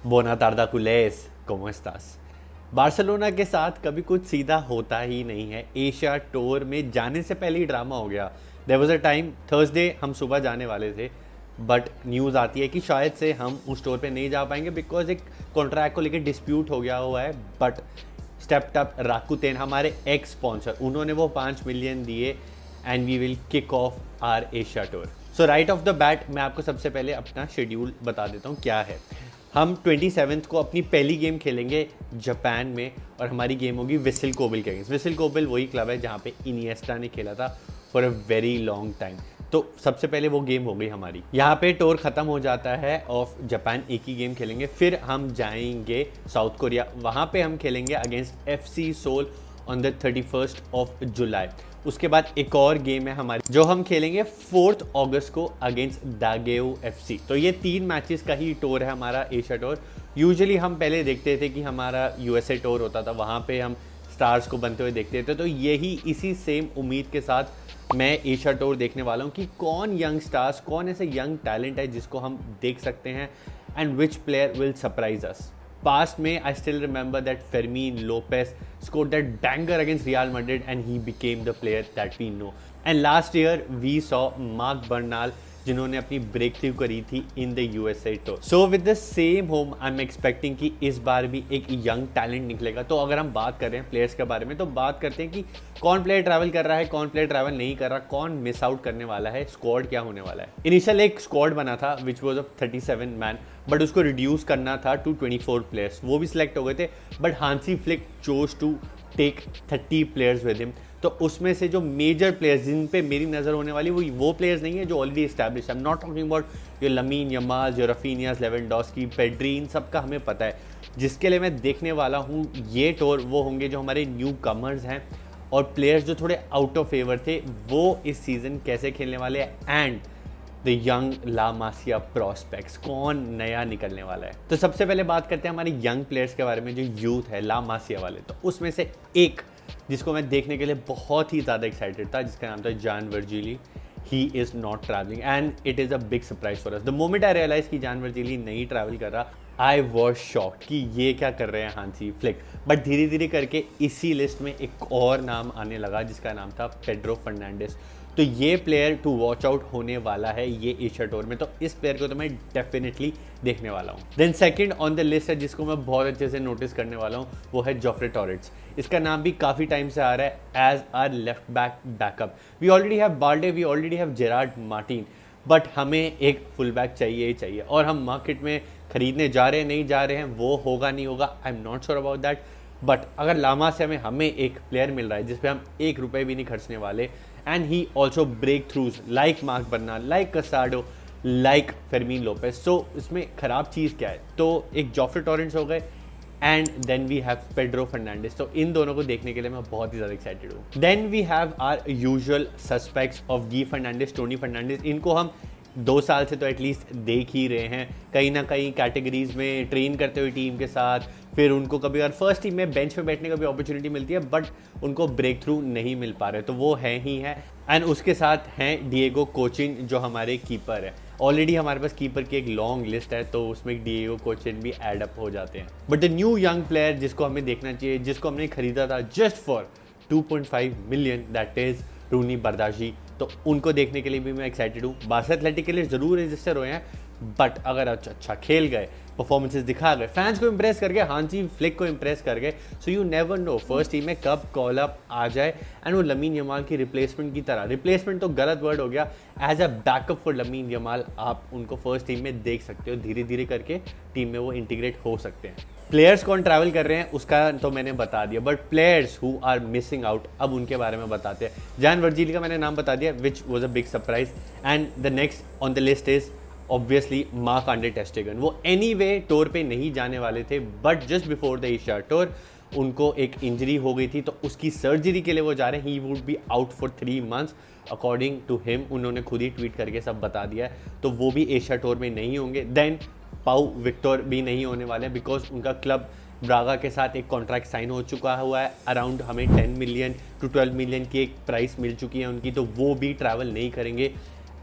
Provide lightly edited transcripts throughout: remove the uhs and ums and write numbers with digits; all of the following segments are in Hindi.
Buena tarde, culés. ¿Cómo estás? Barcelona के साथ कभी कुछ सीधा होता ही नहीं है। एशिया टूर में जाने से पहले ही ड्रामा हो गया। There was a time Thursday हम सुबह जाने वाले थे, बट न्यूज़ आती है कि शायद से हम उस टूर पे नहीं जा पाएंगे बिकॉज एक कॉन्ट्रैक्ट को लेकर डिस्प्यूट हो गया हुआ है। बट स्टेप्ड अप राकुतेन, हमारे एक्स स्पॉन्सर, उन्होंने वो 5 मिलियन दिए and we will kick off our Asia tour. So right off the bat मैं आपको सबसे पहले अपना शेड्यूल बता देता हूँ क्या है। हम 27 को अपनी पहली गेम खेलेंगे जापान में और हमारी गेम होगी विसिल कोबिल के अगेंस्ट। विसिल कोबिल वही क्लब है जहाँ पे इनिएस्टा ने खेला था for a very long time. तो सबसे पहले वो गेम हो गई हमारी। यहाँ पे टूर ख़त्म हो जाता है ऑफ जापान, एक ही गेम खेलेंगे। फिर हम जाएंगे साउथ कोरिया, वहाँ पे हम खेलेंगे against FC Seoul on the 31 of July. उसके बाद एक और गेम है हमारी जो हम खेलेंगे 4 अगस्त को अगेंस्ट दागेओ FC। तो ये 3 मैचेस का ही टूर है हमारा एशिया टूर। यूजुअली हम पहले देखते थे कि हमारा USA टूर होता था, वहाँ पे हम स्टार्स को बनते हुए देखते थे। तो यही इसी सेम उम्मीद के साथ मैं एशिया टूर देखने वाला हूँ कि कौन यंग स्टार्स, कौन ऐसे यंग टैलेंट है जिसको हम देख सकते हैं and which player will surprise us. Past May, I still remember that Fermin Lopez scored that banger against Real Madrid and he became the player that we know. And last year we saw Marc Bernal जिन्होंने अपनी ब्रेक थ्रू करी थी in the USA tour. So with the same home I am expecting कि इस बार भी एक यंग टैलेंट निकलेगा। तो अगर हम बात कर रहे हैं प्लेयर्स के बारे में तो बात करते हैं कि कौन प्लेयर ट्रैवल कर रहा है, कौन प्लेयर ट्रैवल नहीं कर रहा, कौन मिस आउट करने वाला है, स्क्वाड क्या होने वाला है। इनिशियल एक स्क्वाड बना था which was of 37 man, but उसको रिड्यूस करना था टू 24 प्लेयर्स। वो भी सिलेक्ट हो गए थे, but Hansi Flick chose to take 30 players with him. तो उसमें से जो मेजर प्लेयर्स जिन पे मेरी नज़र होने वाली वो प्लेयर्स नहीं है जो already establish. I am not talking about your Lamine Yamal, your Raphinhas, Lewandowski, Pedri, इन सब का हमें पता है। जिसके लिए मैं देखने वाला हूँ ये टूर वो होंगे जो हमारे न्यू कमर्स हैं और प्लेयर्स जो थोड़े आउट ऑफ फेवर थे वो इस सीज़न कैसे खेलने वाले हैं and the young La Masia prospects, कौन नया निकलने वाला है। तो सबसे पहले बात करते हैं हमारे यंग प्लेयर्स के बारे में जो यूथ है ला मासिया वाले। तो उसमें से एक जिसको मैं देखने के लिए बहुत ही ज़्यादा एक्साइटेड था जिसका नाम था Jan Virgili. He is not travelling and it is a big surprise for us. The moment I realise कि जान वर्जिली नहीं ट्रैवल कर रहा, आई वॉज शॉक्ड कि ये क्या कर रहे हैं हांसी फ्लिक। बट धीरे धीरे करके इसी लिस्ट में एक और नाम आने लगा जिसका नाम था पेड्रो फर्नांडिस। तो ये प्लेयर टू वॉच आउट होने वाला है ये एशिया टूर में। तो इस प्लेयर को तो मैं डेफिनेटली देखने वाला हूँ। Then second on the list है जिसको मैं बहुत अच्छे से नोटिस करने वाला हूँ, वो है जोफ्रे टॉरेट्स। इसका नाम भी काफ़ी टाइम से आ रहा है as our left back backup. We already have Balde, we already have Gerard Martin, but हमें एक फुल बैक चाहिए ही चाहिए। और हम मार्केट में खरीदने जा रहे हैं, नहीं जा रहे हैं, वो होगा नहीं होगा, आई am not sure about that. But अगर लामा से हमें एक प्लेयर मिल रहा है जिस पे हम 1 रुपये भी नहीं खर्चने वाले and he also breakthroughs like Marc Bernal, like Casado, like Fermin Lopez. So इसमें ख़राब चीज़ क्या है? तो एक जोफ्रे टॉरेंट्स हो गए and then we have Pedro Fernandez. तो इन दोनों को देखने के लिए मैं बहुत ही ज़्यादा एक्साइटेड हूँ। Then we have our usual suspects of Guille Fernandez, Tony Fernandes. इनको हम 2 साल से तो एटलीस्ट देख ही रहे हैं कहीं ना कहीं कैटेगरीज में ट्रेन करते हुए टीम के साथ। फिर उनको कभी अगर फर्स्ट टीम में बेंच पे बैठने का भी अपॉर्चुनिटी मिलती है बट उनको ब्रेक थ्रू नहीं मिल पा रहे, तो वो है ही है। एंड उसके साथ हैं डिएगो कोचिन जो हमारे कीपर है। ऑलरेडी हमारे पास कीपर की एक लॉन्ग लिस्ट है तो उसमें डिएगो कोचिन भी एड अप हो जाते हैं। But the new young player जिसको हमें देखना चाहिए, जिसको हमने खरीदा था just for 2.5 million, that is Roony Bardghji. तो उनको देखने के लिए भी मैं एक्साइटेड हूँ। बार्सा एथलेटिक के लिए ज़रूर रजिस्टर हुए हैं बट अगर अच्छा खेल गए, परफॉर्मेंसेस दिखा गए, फैंस को इंप्रेस कर गए, हांसी फ्लिक को इंप्रेस कर गए, so you never no first team में कब कॉल अप आ जाए एंड वो लमीन यमाल की रिप्लेसमेंट की तरह, रिप्लेसमेंट तो गलत वर्ड हो गया, as a backup for Lamine Yamal आप उनको फर्स्ट टीम में देख सकते हो। धीरे धीरे करके टीम में वो इंटीग्रेट हो सकते हैं। प्लेयर्स कौन ट्रैवल कर रहे हैं उसका तो मैंने बता दिया, but players who are missing out अब उनके बारे में बताते हैं। जान वर्जिली का मैंने नाम बता दिया which was a big surprise and the next on the list is obviously mark Andre टेर स्टेगन। वो एनीवे टूर पे नहीं जाने वाले थे but just before the Asia tour उनको एक इंजरी हो गई थी तो उसकी सर्जरी के लिए वो जा रहे हैं। He would be out for 3 months according to him, उन्होंने खुद ही ट्वीट करके सब बता दिया है। तो वो भी एशिया टूर में नहीं होंगे। देन पाउ विक्टर भी नहीं होने वाले बिकॉज उनका क्लब ब्रागा के साथ एक कॉन्ट्रैक्ट साइन हो चुका हुआ है। अराउंड हमें 10 मिलियन टू 12 मिलियन की एक प्राइस मिल चुकी है उनकी, तो वो भी ट्रैवल नहीं करेंगे।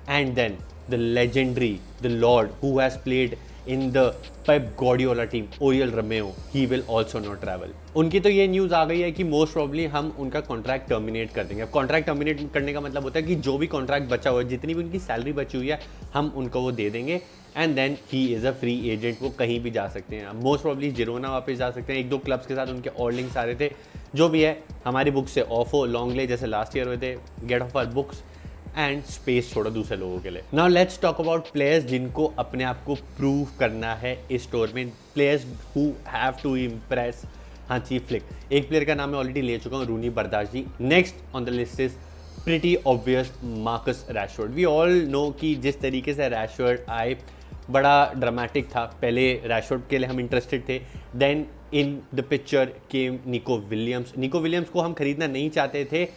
And then the legendary, the lord who has played in the Pep Guardiola team Oriol Romeu, he will also not travel. उनकी तो ये न्यूज़ आ गई है कि मोस्ट प्रॉब्ली हम उनका कॉन्ट्रैक्ट टर्मिनेट कर देंगे। अब कॉन्ट्रैक्ट टर्मिनेट करने का मतलब होता है कि जो भी कॉन्ट्रैक्ट बचा हुआ है, जितनी भी उनकी सैलरी बची हुई है, हम उनको वो दे देंगे and then he is a free agent. वो कहीं भी जा सकते हैं, मोस्ट प्रॉब्ली जिरोना वापस जा सकते हैं, एक दो क्लब्स के साथ उनके और लिंक्स आ रहे थे। जो भी है, हमारी बुक से ऑफ हो, लॉन्ग ले जैसे लास्ट ईयर हुए थे, get off our books and space छोड़ो दूसरे लोगों के लिए। Now let's talk about players जिनको अपने आप को प्रूव करना है इस स्टोर में, players who have to impress Hansi Flick. एक प्लेयर का नाम मैं ऑलरेडी ले चुका हूँ, Roony Bardghji ji. Next on the list is pretty obvious Marcus Rashford. We all know कि जिस तरीके से रैशफोर्ड आए बड़ा ड्रामेटिक था। पहले रैशफोर्ड के लिए हम इंटरेस्टेड थे, then in the picture came Nico Williams. Nico Williams को हम खरीदना नहीं चाहते थे,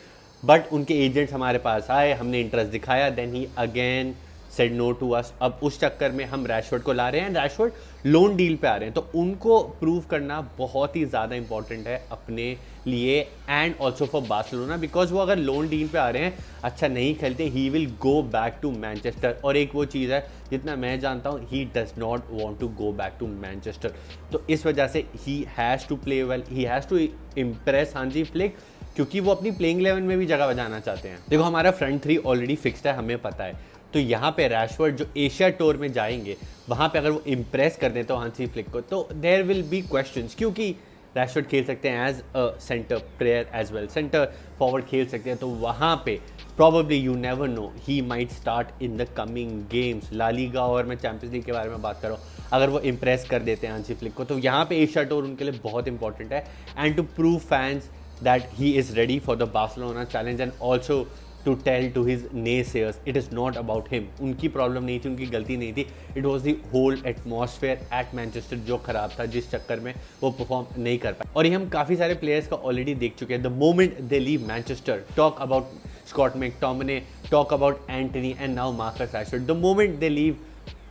बट उनके एजेंट्स हमारे पास आए, हमने इंटरेस्ट दिखाया, then he again said no to us. अब उस चक्कर में हम रैशफोर्ड को ला रहे हैं, रैशफोर्ड लोन डील पे आ रहे हैं, तो उनको प्रूव करना बहुत ही ज़्यादा इंपॉर्टेंट है अपने लिए and also for Barcelona, because वो अगर लोन डील पे आ रहे हैं, अच्छा नहीं खेलते, he will go back to Manchester. और एक वो चीज़ है, जितना मैं जानता हूँ, he does not want to go back to Manchester. तो इस वजह से he has to play well, he has to impress Hansi Flick, क्योंकि वो अपनी प्लेइंग 11 में भी जगह बजाना चाहते हैं। देखो, हमारा फ्रंट थ्री ऑलरेडी फिक्स्ड है, हमें पता है। तो यहाँ पे रैशफोर्ड जो एशिया टूर में जाएंगे, वहाँ पे अगर वो इम्प्रेस कर देते हो हांसी फ्लिक को, तो देयर विल बी क्वेश्चंस, क्योंकि रैशफोर्ड खेल सकते हैं as a centre player as well, centre forward खेल सकते हैं। तो वहाँ पे probably, you never know, he might start in the coming games. La Liga और मैं चैंपियंस लीग के बारे में बात कर रहा हूँ, अगर वो इम्प्रेस कर देते हैं हांसी फ्लिक को, तो यहाँ पे एशिया टूर उनके लिए बहुत इंपॉर्टेंट है and to prove fans that he is ready for the Barcelona challenge and also to tell to his naysayers it is not about him. उनकी प्रॉब्लम नहीं थी, उनकी गलती नहीं थी, it was the whole atmosphere at Manchester जो खराब था, जिस चक्कर में वो परफॉर्म नहीं कर पाए। और ये हम काफ़ी सारे प्लेयर्स का ऑलरेडी देख चुके हैं। The moment they leave Manchester, talk about Scott McTominay, talk about Antony and now Marcus Rashford. The moment they leave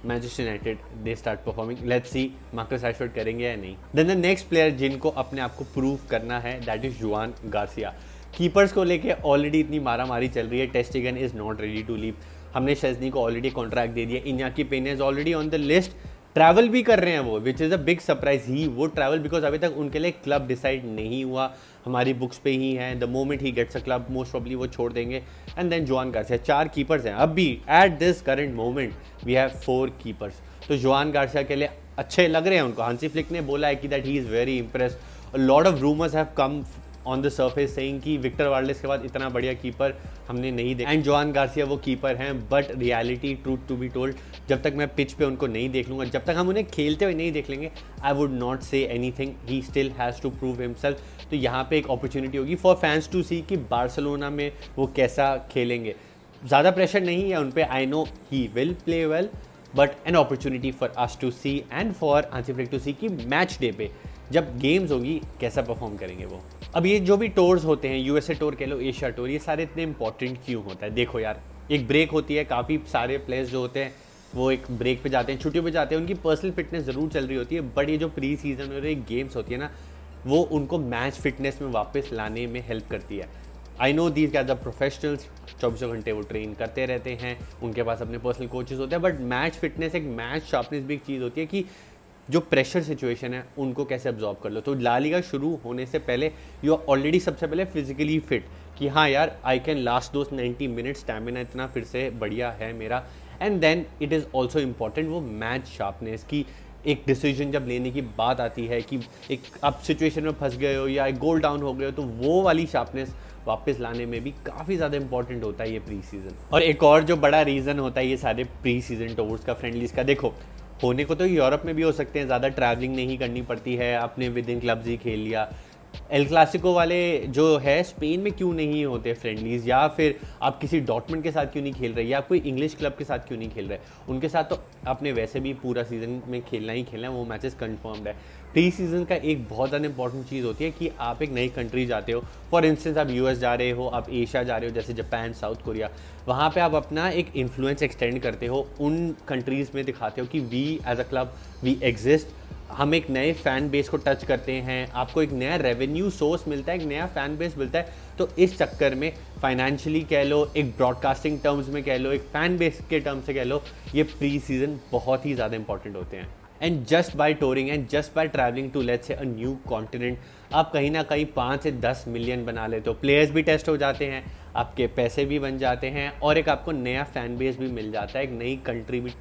Manchester United, they start performing. Let's see Marcus Rashford करेंगे या नहीं। देन द नेक्स्ट प्लेयर जिनको अपने आप को प्रूव करना है, that is Juan Garcia. Keepers को लेके ऑलरेडी इतनी मारामारी चल रही है, Ter Stegen is not ready to leave, हमने शेज़नी को ऑलरेडी कॉन्ट्रैक्ट दे दिया, Inaki Pena is already on the list, travel भी कर रहे हैं वो, which is a big surprise. ही वो ट्रैवल बिकॉज अभी तक उनके लिए क्लब डिसाइड नहीं हुआ, हमारी बुक्स पे ही है। The moment he gets a club, most probably वो छोड़ देंगे। And then Juan Garcia, 4 keepers हैं अभी at this current moment, we have 4 keepers. तो जुआन गार्सिया के लिए अच्छे लग रहे हैं उनको। हांसी फ्लिक ने बोला है कि that he is very impressed. A lot of rumours have come on the surface saying कि विक्टर वार्लेस के बाद इतना बढ़िया कीपर हमने नहीं देखा। एंड जुआन गार्सिया वो कीपर हैं, but reality truth to be told, जब तक मैं पिच पे उनको नहीं देख लूँगा, जब तक हम उन्हें खेलते हुए नहीं देख लेंगे, I would not say anything. He still has to prove himself. तो यहाँ पे एक अपॉर्चुनिटी होगी फॉर फैंस टू सी कि बार्सिलोना में वो कैसा खेलेंगे। ज़्यादा प्रेशर नहीं है उन पर, I know he will play well, but an opportunity for us to see and for Hansi Flick to see कि मैच डे पे जब गेम्स होगी कैसा परफॉर्म करेंगे वो। अब ये जो भी टूर्स होते हैं, यूएसए टूर कह लो, एशिया टूर, ये सारे इतने इंपॉर्टेंट क्यों होता है? देखो यार, एक ब्रेक होती है, काफ़ी सारे प्लेयर्स जो होते हैं वो एक ब्रेक पे जाते हैं, छुट्टियों पे जाते हैं, उनकी पर्सनल फिटनेस ज़रूर चल रही होती है, बट ये जो प्री सीजन और एक गेम्स होती है ना, वो उनको मैच फिटनेस में वापस लाने में हेल्प करती है। I know these guys are professionals, 24 घंटे वो ट्रेन करते रहते हैं, उनके पास अपने पर्सनल कोचेस होते हैं, बट मैच फिटनेस, एक मैच शार्पनेस भी एक चीज़ होती है कि जो प्रेशर सिचुएशन है उनको कैसे अब्जॉर्ब कर लो। तो ला लीगा शुरू होने से पहले यू आर ऑलरेडी सबसे पहले फिजिकली फिट कि हाँ यार, I can last those 90 minutes, stamina इतना फिर से बढ़िया है मेरा। And then it is also important वो मैच शार्पनेस की, एक डिसीजन जब लेने की बात आती है कि एक आप सिचुएशन में फंस गए हो या एक गोल डाउन हो गए हो, तो वो वाली शार्पनेस वापस लाने में भी काफ़ी ज़्यादा इंपॉर्टेंट होता है ये प्री सीज़न। और एक और जो बड़ा रीज़न होता है ये सारे प्री सीज़न टूर्स का, फ्रेंडलीज का, देखो होने को तो यूरोप में भी हो सकते हैं, ज़्यादा ट्रैवलिंग नहीं करनी पड़ती है, आपने विद इन क्लब्स ही खेल लिया। एल क्लासिको वाले जो है स्पेन में क्यों नहीं होते फ्रेंडलीज, या फिर आप किसी डॉर्टमंड के साथ क्यों नहीं खेल रहे, या कोई इंग्लिश क्लब के साथ क्यों नहीं खेल रहे, उनके साथ तो आपने वैसे भी पूरा सीज़न में खेलना ही खेलना है, वो मैचेस कंफर्म्ड है। प्री सीज़न का एक बहुत ज़्यादा इंपॉर्टेंट चीज़ होती है कि आप एक नई कंट्री जाते हो, फॉर इंस्टेंस आप यूएस जा रहे हो, आप एशिया जा रहे हो जैसे जापान, साउथ कोरिया, वहाँ पे आप अपना एक इन्फ्लुएंस एक्सटेंड करते हो, उन कंट्रीज़ में दिखाते हो कि we as a club we exist, हम एक नए फ़ैन बेस को टच करते हैं, आपको एक नया रेवेन्यू सोर्स मिलता है, एक नया फ़ैन बेस मिलता है। तो इस चक्कर में फाइनेंशियली कह लो, एक ब्रॉडकास्टिंग टर्म्स में कह लो, एक फ़ैन बेस के टर्म से कह लो, ये प्री सीज़न बहुत ही ज़्यादा इंपॉर्टेंट होते हैं। And just by touring and just by travelling to let's say a new continent आप कहीं ना कहीं 5 से 10 मिलियन बना लेते हो, प्लेयर्स भी टेस्ट हो जाते हैं, आपके पैसे भी बन जाते हैं और एक आपको नया फैन बेस भी मिल जाता है, एक नई कंट्री भी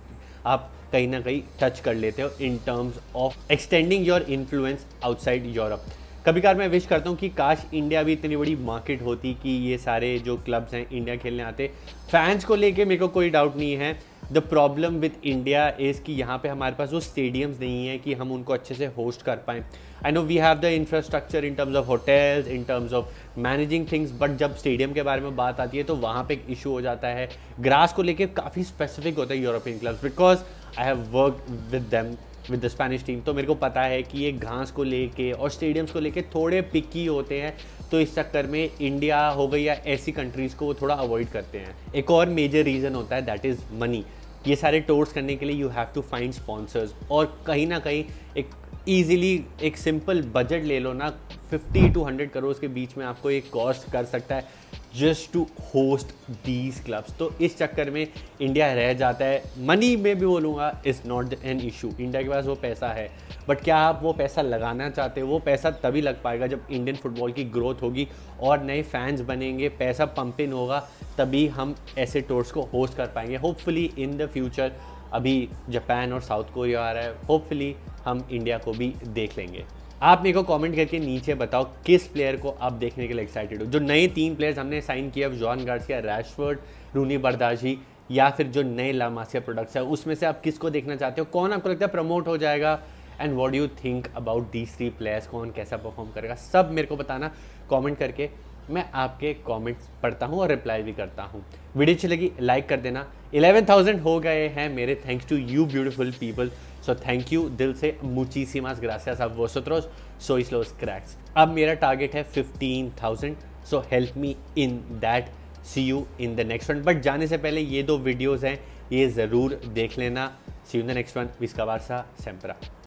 आप कहीं ना कहीं टच कर लेते हो in terms of extending your influence outside Europe. कभी कभार मैं विश करता हूँ कि काश इंडिया भी इतनी बड़ी मार्केट होती कि ये सारे जो क्लब्स हैं इंडिया खेलने आते। फैंस को लेके मेरे को कोई डाउट नहीं है, the problem with India is कि यहाँ पे हमारे पास वो स्टेडियम्स नहीं है कि हम उनको अच्छे से होस्ट कर पाएँ। I know we have the infrastructure in terms of hotels, in terms of managing things, but जब स्टेडियम के बारे में बात आती है तो वहाँ पे एक इशू हो जाता है। ग्रास को लेके काफ़ी स्पेसिफिक होता है European clubs, because I have work with them with the Spanish team, तो मेरे को पता है कि ये घास को लेके और स्टेडियम्स को लेके थोड़े पिकी होते हैं, तो इस चक्कर में इंडिया हो गई या ऐसी कंट्रीज़ को वो थोड़ा अवॉइड करते हैं। एक और मेजर रीज़न होता है दैट इज़ मनी। ये सारे टूर्स करने के लिए you have to find sponsors, और कहीं ना कहीं एक ईजिली एक सिंपल बजट ले लो ना, 50 to 100 करोड़ के बीच में आपको एक कॉस्ट कर सकता है just to host these clubs. तो इस चक्कर में इंडिया रह जाता है। मनी में भी बोलूँगा is not an issue, India के पास वो पैसा है, बट क्या आप वो पैसा लगाना चाहते हो? वो पैसा तभी लग पाएगा जब इंडियन फुटबॉल की ग्रोथ होगी और नए फैंस बनेंगे, पैसा पंप इन होगा, तभी हम ऐसे टूर्स को होस्ट कर पाएंगे। होपफुली इन द फ्यूचर, अभी जापान और साउथ कोरिया आ रहा है, होपफुली हम इंडिया को भी देख लेंगे। आप मेरे को कमेंट करके नीचे बताओ किस प्लेयर को आप देखने के लिए एक्साइटेड हो। जो नए 3 प्लेयर्स हमने साइन किया, जॉन गार्सिया, रैशफोर्ड, रूनी बर्दाजी, या फिर जो नए ला मासिया प्रोडक्ट्स है, उसमें से आप किसको देखना चाहते हो? कौन आपको लगता है प्रमोट हो जाएगा? And what do you think about these 3 players? कौन कैसा परफॉर्म करेगा, सब मेरे को बताना कमेंट करके। मैं आपके कमेंट्स पढ़ता हूँ और रिप्लाई भी करता हूँ। वीडियो अच्छी लगी लाइक कर देना। 11,000 हो गए हैं मेरे, thanks to you beautiful people, so thank you दिल से, मुचीसिमास ग्रासियास a vosotros, sois los cracks। अब मेरा टारगेट है 15,000, so help me in that. See you in the next one, but जाने से पहले ये 2 वीडियोज़ हैं, ये ज़रूर देख लेना। See you in the next one, विस्का बारसा सेम्परा।